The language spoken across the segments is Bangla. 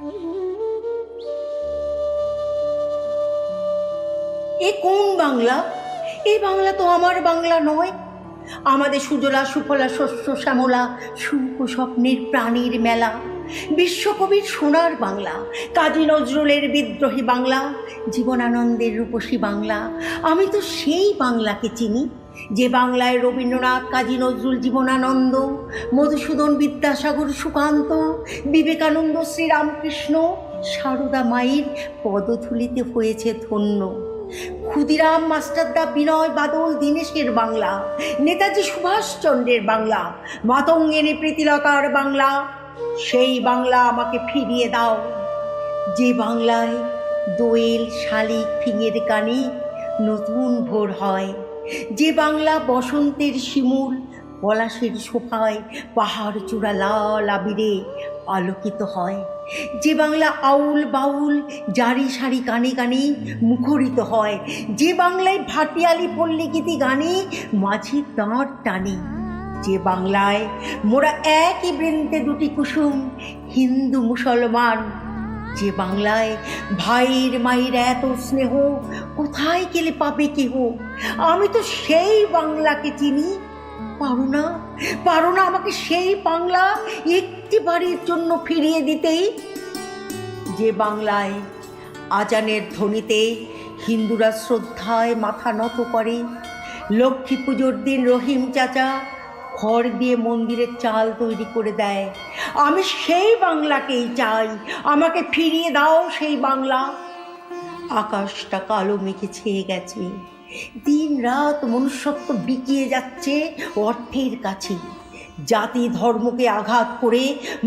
এ কোন বাংলা? এই বাংলা তো আমার বাংলা নয়। আমাদের সুজলা সুফলা শস্য শ্যামলা সুখ স্বপ্নের প্রাণীর মেলা, বিশ্বকবির সোনার বাংলা, কাজী নজরুলের বিদ্রোহী বাংলা, জীবনানন্দের রূপসী বাংলা। আমি তো সেই বাংলাকে চিনি যে বাংলায় রবীন্দ্রনাথ, কাজী নজরুল, জীবনানন্দ, মধুসূদন বিদ্যাসাগর, সুকান্ত, বিবেকানন্দ, শ্রীরামকৃষ্ণ, সারদা মায়ের পদধূলিতে হয়েছে ধন্য। ক্ষুদিরাম মাস্টারদা, বিনয় বাদল, দীনেশের বাংলা, নেতাজি সুভাষচন্দ্রের বাংলা, মাতঙ্গিনী প্রীতিলতার বাংলা। সেই বাংলা আমাকে ফিরিয়ে দাও, যে বাংলায় দোয়েল শালিক ফিঙের কানে নতুন ভোর হয়, যে বাংলা বসন্তের শিমুল পলাশের শোভায় পাহাড় চূড়া লাল আবিরে আলোকিত হয়, যে বাংলা আউল বাউল জারি সারি গানে গানে মুখরিত হয়, যে বাংলায় ভাটিয়ালি পল্লীগীতি গানে মাঝি দাঁড় টানে, যে বাংলায় মোরা একই বৃন্তে দুটি কুসুম হিন্দু মুসলমান, যে বাংলায় ভাইয়ের মায়ের এত স্নেহ কোথায় গেলে পাবে কেহ। আমি তো সেই বাংলাকে চিনি। পারো না আমাকে সেই বাংলা একটি বারের জন্য ফিরিয়ে দিতে? যে বাংলায় আজানের ধ্বনিতে হিন্দুরা শ্রদ্ধায় মাথা নত করে, লক্ষ্মী পুজোর দিন রহিম চাচা খড় দিয়ে মন্দিরের চাল তৈরি করে দেয়। আমি সেই বাংলাকেই চাই, আমাকে ফিরিয়ে দাও সেই বাংলা। আকাশটা কালো মেঘে ছেয়ে গেছে, দিন রাত মনুষ্যত্ব বিকিয়ে যাচ্ছে অর্থের কাছে। জাতি ধর্মকে আঘাত করে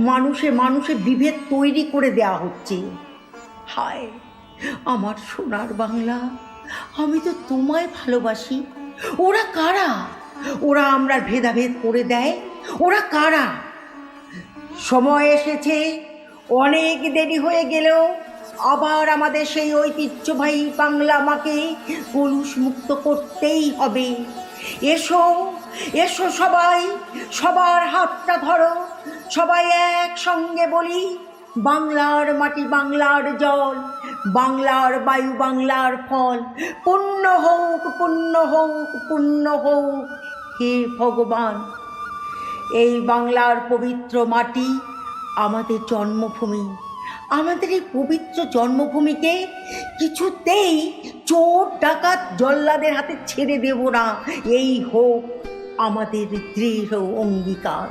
মানুষে মানুষে বিভেদ তৈরি করে দেয়া হচ্ছে। হায় আমার সোনার বাংলা, আমি তো তোমায় ভালোবাসি। ওরা কারা? ওরা আমরা ভেদাভেদ করে দেয়। ওরা কারা? সময় এসেছে, অনেক দেরি হয়ে গেলেও আবার আমাদের সেই ঐতিহ্যবাহী বাংলা মাকে কলুষ মুক্ত করতেই হবে। এসো এসো সবাই, সবার হাতটা ধরো, সবাই একসঙ্গে বলি, বাংলার মাটি বাংলার জল, বাংলার বায়ু বাংলার ফল, পুণ্য হোক পুণ্য হোক পুণ্য হোক হে ভগবান। এই বাংলার পবিত্র মাটি আমাদের জন্মভূমি। আমাদের এই পবিত্র জন্মভূমিকে কিছুতেই চোর ডাকাত জল্লাদের হাতে ছেড়ে দেব না, এই হোক আমাদের দৃঢ় অঙ্গীকার।